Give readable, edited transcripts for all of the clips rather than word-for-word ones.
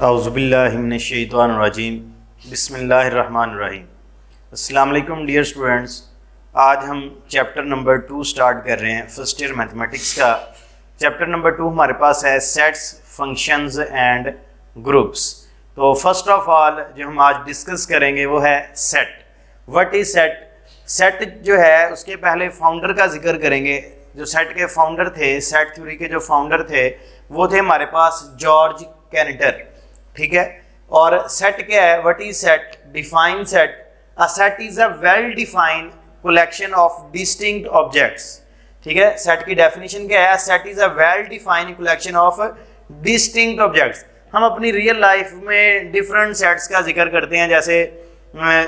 औज़ुबिल्लाहिमिनश्शैतानिर्रजीम बिस्मिल्लाहिर्रहमानिर्रहीम। अस्सलाम वालेकुम डियर स्टूडेंट्स, आज हम चैप्टर नंबर 2 स्टार्ट कर रहे हैं फर्स्ट ईयर मैथमेटिक्स का। चैप्टर नंबर 2 हमारे पास है सेट्स, फंक्शंस एंड ग्रुप्स। तो फर्स्ट ऑफ ऑल जो हम आज डिस्कस करेंगे वो है set. What is set? Set जो है उसके पहले फाउंडर का जिक्र करेंगे। जो सेट के फाउंडर थे, सेट थ्योरी के जो फाउंडर थे वो थे हमारे पास जॉर्ज कैनेटर, ठीक है। और सेट क्या है? What is set? Define set. A set is a well defined collection of distinct objects, ठीक है। सेट की डेफिनेशन क्या है? Set is a well defined collection of distinct objects. हम अपनी रियल लाइफ में डिफरेंट सेट्स का जिक्र करते हैं, जैसे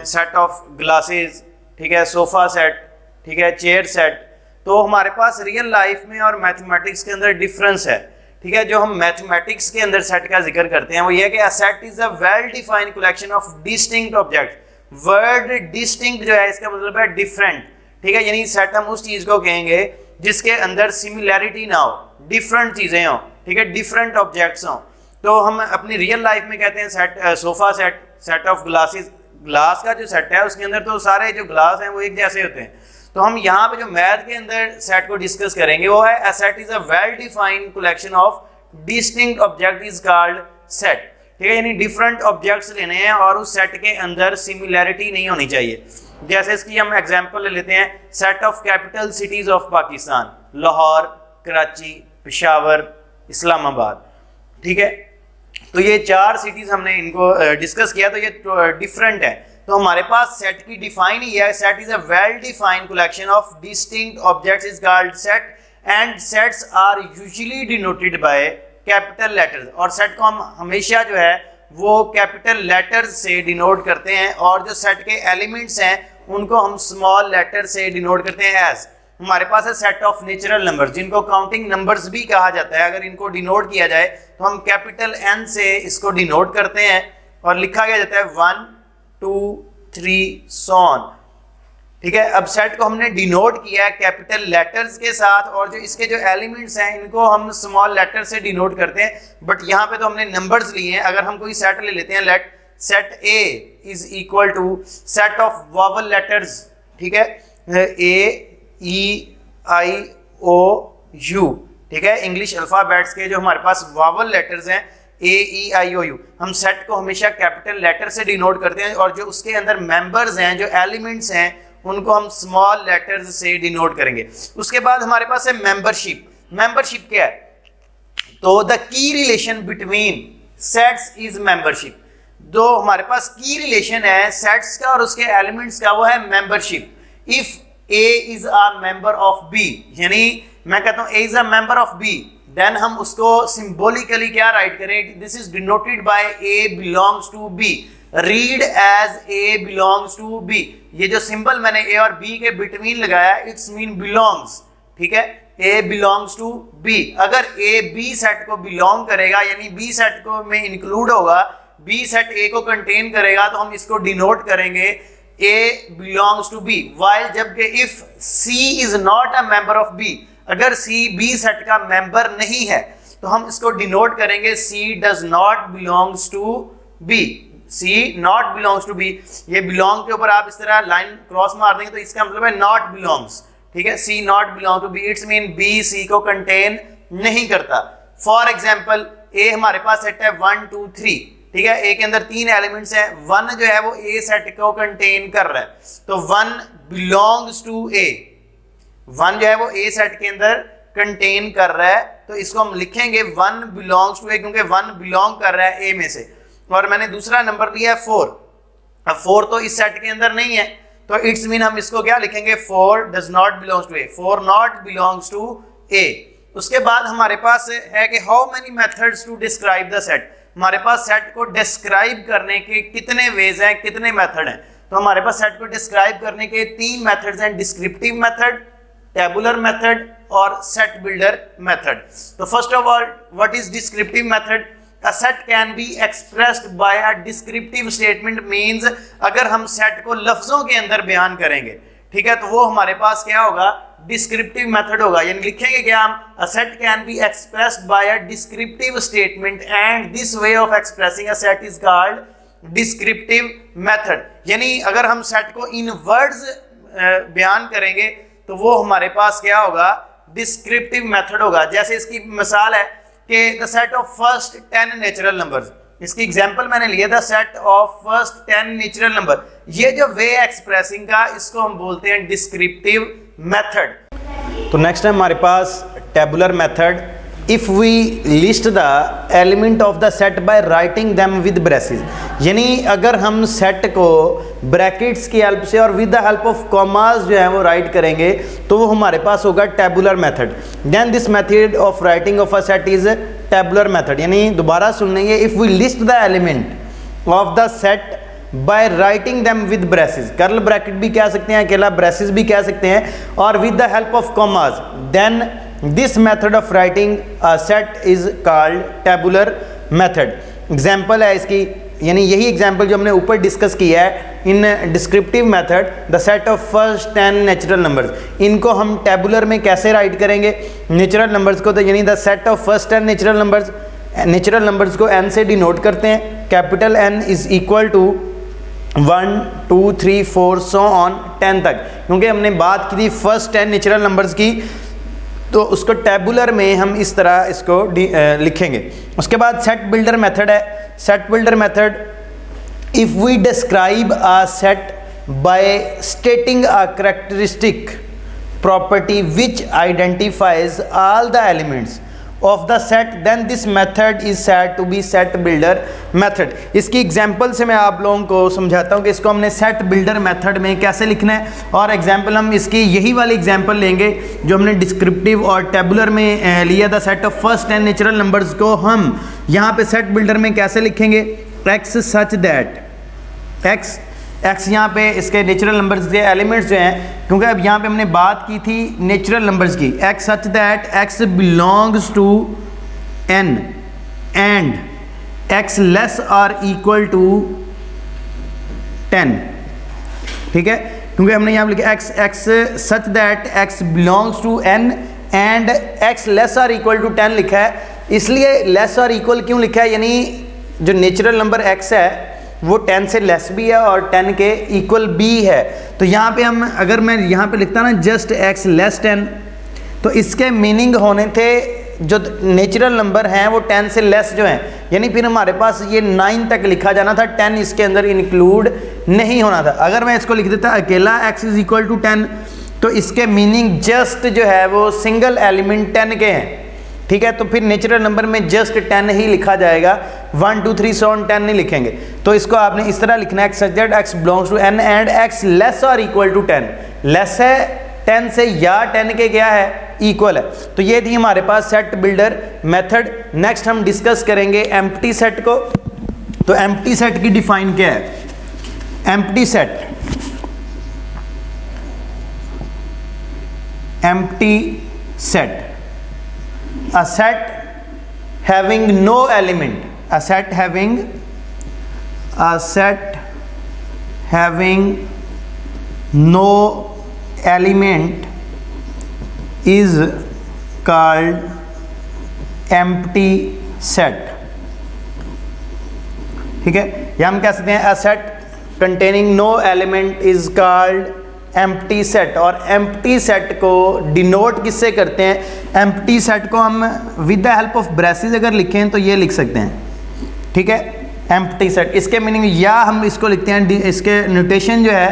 सेट ऑफ ग्लासेस, ठीक है, सोफा सेट, ठीक है, चेयर सेट। तो हमारे पास रियल लाइफ में और मैथमेटिक्स के अंदर डिफरेंस है, ठीक है। जो हम मैथमेटिक्स के अंदर सेट का जिक्र करते हैं वो ये है कि अ set is a well defined collection of distinct object. Word distinct जो है इसका मतलब है डिफरेंट, ठीक है। यानी सेट हम उस चीज को कहेंगे जिसके अंदर सिमिलैरिटी ना हो, डिफरेंट चीजें हो, ठीक है, डिफरेंट ऑब्जेक्ट्स हो। तो हम अपनी रियल लाइफ में कहते हैं set, sofa set, set of glasses. Glass का जो सेट है उसके अंदर तो सारे जो ग्लास हैं वो एक जैसे होते हैं। तो हम यहाँ पे जो मैथ के अंदर सेट को डिस्कस करेंगे वो है अ set is a well defined collection of distinct object is called set, ठीक है। यानी डिफरेंट ऑब्जेक्ट्स लेने हैं और उस सेट के अंदर सिमिलैरिटी नहीं होनी चाहिए। जैसे इसकी हम एग्जांपल ले लेते हैं, set of capital cities of Pakistan, Lahore, Karachi, Peshawar, Islamabad, ठीक है। तो ये 4 सिटीज हमने इनको डिस्कस किया, तो ये डिफरेंट है। तो हमारे पास सेट की डिफाइन ही है, set is a well defined collection of distinct objects is called set and sets are usually denoted by capital letters. और सेट को हम हमेशा जो है वो कैपिटल लेटर्स से डिनोट करते हैं और जो सेट के एलिमेंट्स हैं उनको हम स्मॉल लेटर से डिनोट करते हैं एज। हमारे पास है सेट ऑफ नेचुरल नंबर्स, जिनको काउंटिंग नंबर्स भी कहा जाता है। अगर इनको डिनोट किया जाए तो हम कैपिटल एन से इसको डिनोट करते हैं और लिखा गया जाता है 1 2 3 so on, ठीक है। अब सेट को हमने डिनोट किया है कैपिटल लेटर्स के साथ और जो इसके जो एलिमेंट्स हैं इनको हम स्मॉल लेटर से डिनोट करते हैं। बट यहाँ पे तो हमने नंबर्स लिए हैं। अगर हम कोई सेट ले लेते हैं, let set A is equal to set of vowel letters, ठीक है, ए ई आई ओ यू, ठीक है। इंग्लिश अल्फाबेट्स के जो हमारे पास वॉवल लेटर्स हैं ए ई आई ओ यू, हम सेट को हमेशा कैपिटल लेटर से डिनोट करते हैं और जो उसके अंदर मेंबर्स हैं, जो एलिमेंट्स हैं, उनको हम स्मॉल लेटर्स से डिनोट करेंगे। उसके बाद हमारे पास है मेंबरशिप। मेंबरशिप क्या है? तो the key relation between sets is membership. जो हमारे पास की रिलेशन है सेट्स का और उसके एलिमेंट्स का वो है membership. If A is a member of B, यानी मैं कहता हूं A is a member of B, then हम उसको सिंबॉलिकली क्या राइट करें? This is denoted by A belongs to B. Read as A belongs to B. ये जो सिंबल मैंने ए और बी के बिटवीन लगाया, इट्स मीन बिलोंग्स, ठीक है। ए बिलोंग्स टू बी। अगर ए बी सेट को बिलोंग करेगा यानी बी सेट को में इंक्लूड होगा, बी सेट ए को कंटेन करेगा, तो हम इसको डिनोट करेंगे A belongs to B. While जबकि if C is not a member of B, अगर सी बी सेट का मेंबर नहीं है तो हम इसको डिनोट करेंगे C does not belongs to B. C not belongs to B, ये बिलोंग के ऊपर आप इस तरह लाइन क्रॉस मार देंगे तो इसका मतलब है नॉट बिलोंग्स, ठीक है। C not belong to B, it's mean B C को कंटेन नहीं करता। फॉर एग्जाम्पल ए हमारे पास सेट है 1 2 3, ठीक है। ए के अंदर 3 एलिमेंट्स हैं, 1 जो है वो ए सेट को कंटेन कर रहा है, तो 1 बिलोंग्स टू ए। 1 जो है वो ए सेट के अंदर कंटेन कर रहा है, तो इसको हम लिखेंगे 1 बिलोंग्स टू ए, क्योंकि 1 बिलोंग कर रहा है ए में से। और मैंने दूसरा नंबर लिया है 4। अब 4 तो इस सेट के अंदर नहीं है, तो इट्स मीन हम इसको क्या लिखेंगे? 4 does not belongs to A, 4 not belongs to A. उसके बाद हमारे पास है कि how many methods to describe the set. हमारे पास सेट को डिस्क्राइब करने के कितने वेज हैं, कितने मेथड हैं? तो हमारे पास सेट को डिस्क्राइब करने के 3 मेथड्स हैं, डिस्क्रिप्टिव मेथड, टेबुलर मेथड और सेट बिल्डर मेथड। तो first of all, what is descriptive method? A set can be expressed by a descriptive statement, means अगर हम सेट को लफ्जों के अंदर बयान करेंगे, ठीक है, तो वो हमारे पास क्या होगा? डिस्क्रिप्टिव मेथड होगा, यानी लिखेंगे क्या हम, a set can be expressed by a descriptive statement and this way of expressing a set is called descriptive method. यानी अगर हम सेट को इन वर्ड्स बयान करेंगे तो वो हमारे पास क्या होगा, डिस्क्रिप्टिव मेथड होगा। जैसे इसकी मिसाल है कि the set of first 10 natural numbers, इसकी एग्जांपल मैंने लिया था set of first 10 natural number. ये जो वे एक्सप्रेसिंग का, इसको हम बोलते हैं डिस्क्रिप्टिव मेथड। तो नेक्स्ट है हमारे पास tabular method. If we list the element of the set by writing them with braces, यानी अगर हम सेट को ब्रैकेट्स की हेल्प से और with the help of commas जो है वो राइट करेंगे तो वो हमारे पास होगा tabular method. Then this method of writing of a set is tabular method. यानी दोबारा सुन लेंगे, if we list the element of the set by writing them with braces, curl bracket भी कह सकते हैं, अकेला ब्रेसेस भी कह सकते हैं, और with the help of commas, then this method of writing a set is called tabular method. Example है इसकी, यानी यही एग्जाम्पल जो हमने ऊपर डिस्कस किया है इन descriptive method, the set of first 10 natural numbers, इनको हम टेबुलर में कैसे राइट करेंगे नेचुरल नंबर्स को, तो यानी the set of first 10 natural numbers को n से डिनोट करते हैं। Capital N is equal to 1 2 3 4 so on 10 तक, क्योंकि हमने बात की थी फर्स्ट 10 नेचुरल नंबर्स की, तो उसको टेबुलर में हम इस तरह इसको लिखेंगे। उसके बाद सेट बिल्डर मेथड है। Set builder method, if we describe a set by stating a characteristic property which identifies all the elements of the set, then this method is said to be set builder method. इसकी example से मैं आप लोगों को समझाता हूँ कि इसको हमने सेट बिल्डर मेथड में कैसे लिखना है, और एग्जांपल हम इसकी यही वाली एग्जांपल लेंगे जो हमने डिस्क्रिप्टिव और टेबुलर में लिया था। Set of first 10 natural numbers को हम यहाँ पे सेट बिल्डर में कैसे लिखेंगे, एक्स सच दैट एक्स यहाँ पे इसके नेचुरल नंबर्स के एलिमेंट्स जो हैं, क्योंकि अब यहाँ पे हमने बात की थी नेचुरल नंबर्स की, x such that x belongs to n and x less or equal to 10, ठीक है, क्योंकि हमने यहाँ लिखा x such that x belongs to n and x less or equal to 10 लिखा है। इसलिए लेस और इक्वल क्यों लिखा है, यानी जो नेचुरल नंबर x है वो 10 से लेस भी है और 10 के इक्वल भी है। तो यहाँ पे हम, अगर मैं यहाँ पे लिखता ना जस्ट x लेस 10, तो इसके मीनिंग होने थे जो नेचुरल नंबर हैं वो 10 से लेस जो हैं, यानी फिर हमारे पास ये 9 तक लिखा जाना था, 10 इसके अंदर इंक्लूड नहीं होना था। अगर मैं इसको लिख देता अकेला x इज इक्वल टू 10, तो इसके मीनिंग जस्ट जो है वो सिंगल एलिमेंट 10 के हैं, ठीक है, तो फिर नेचुरल नंबर में जस्ट 10 ही लिखा जाएगा, 1 2 3 सो ऑन 10 नहीं लिखेंगे। तो इसको आपने इस तरह लिखना है, x such that x belongs to n and x less or equal to 10, less है 10 से या 10 के क्या है, इक्वल है। तो ये थी हमारे पास सेट बिल्डर मेथड। नेक्स्ट हम डिस्कस करेंगे एम्प्टी सेट को। तो एम्प्टी सेट की डिफाइन क्या है, empty set a set having no element, a set having no element is called empty set, ठीक है, या हम कह सकते हैं a set containing no element is called empty set. और एम्प्टी सेट को डिनोट किससे करते हैं, एम्प्टी सेट को हम with the help of braces अगर लिखें तो ये लिख सकते हैं, ठीक है, एम्प्टी सेट। इसके मीनिंग, या हम इसको लिखते हैं, इसके नोटेशन जो है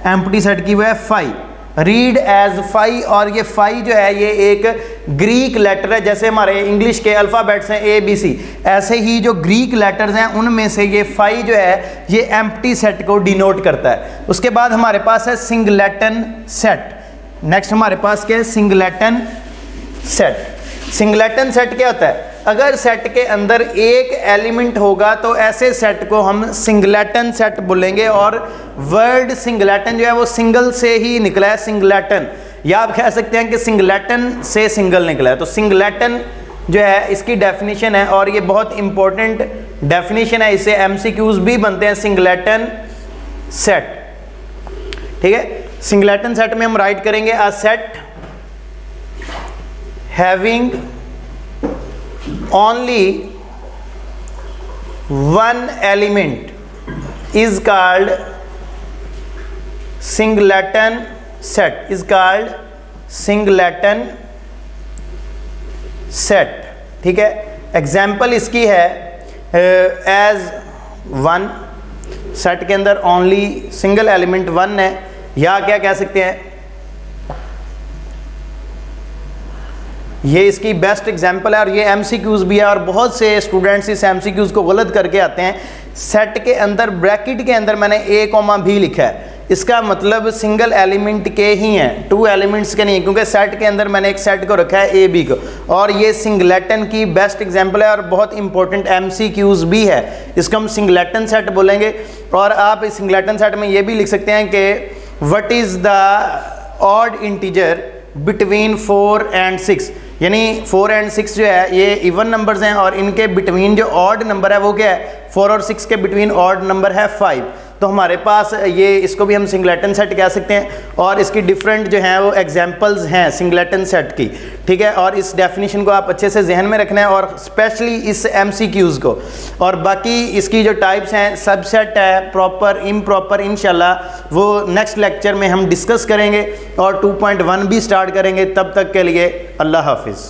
एम्प्टी सेट की वो है फाई, रीड एज फाई, और ये फाई जो है ये एक ग्रीक लेटर है, जैसे हमारे इंग्लिश के अल्फ़ाबेट्स हैं ABC, ऐसे ही जो ग्रीक लेटर्स हैं उनमें से ये फाई जो है ये एम्प्टी सेट को डिनोट करता है। उसके बाद हमारे पास है सिंगलेटन सेट। नेक्स्ट हमारे पास क्या है, सिंगलेटन सेट। सिंगलेटन सेट क्या होता है, अगर सेट के अंदर एक एलिमेंट होगा तो ऐसे सेट को हम सिंगलेटन सेट बोलेंगे, और वर्ड सिंगलेटन जो है वो सिंगल से ही निकला है, सिंगलेटन, या आप कह सकते हैं कि सिंगलेटन से सिंगल निकला है। तो सिंगलेटन जो है इसकी डेफिनेशन है, और ये बहुत इंपॉर्टेंट डेफिनेशन है, इससे MCQs भी बनते हैं, सिंगलेटन सेट, ठीक है। सिंगलेटन सेट में हम राइट करेंगे a set having only one element is called singleton set, is called singleton set। ठीक है, एग्जाम्पल इसकी है एज वन, सेट के अंदर ओनली सिंगल एलिमेंट वन है, या क्या कह सकते हैं, ये इसकी बेस्ट एग्जांपल है और ये एमसीक्यूज भी है। और बहुत से स्टूडेंट्स इस एमसीक्यूज को गलत करके आते हैं। सेट के अंदर ब्रैकेट के अंदर मैंने ए कॉमा भी लिखा है, इसका मतलब सिंगल एलिमेंट के ही हैं, टू एलिमेंट्स के नहीं है, क्योंकि सेट के अंदर मैंने एक सेट को रखा है ए बी को। और ये सिंगलेटन की बेस्ट एग्जांपल है और बहुत इंपॉर्टेंट एमसीक्यूज भी है, इसको हम सिंगलेटन सेट बोलेंगे। और आप इस सिंगलेटन सेट में ये भी लिख सकते हैं कि what is the odd integer between 4 and 6, यानी 4 and 6 जो है ये इवन नंबर्स हैं और इनके बिटवीन जो ऑड नंबर है वो क्या है, 4 और 6 के बिटवीन ऑड नंबर है 5। तो हमारे पास ये, इसको भी हम सिंगलेटन सेट कह सकते हैं। और इसकी डिफरेंट जो हैं वो एग्जांपल्स हैं सिंगलेटन सेट की, ठीक है। और इस डेफिनेशन को आप अच्छे से जहन में रखना है और स्पेशली इस एमसीक्यूज़ को। और बाकी इसकी जो टाइप्स हैं, सबसेट है, प्रॉपर, इम्प्रॉपर, इंशाल्लाह वो नेक्स्ट लेक्चर में हम डिस्कस करेंगे और 2.1 भी स्टार्ट करेंगे। तब तक के लिए अल्लाह हाफिज़।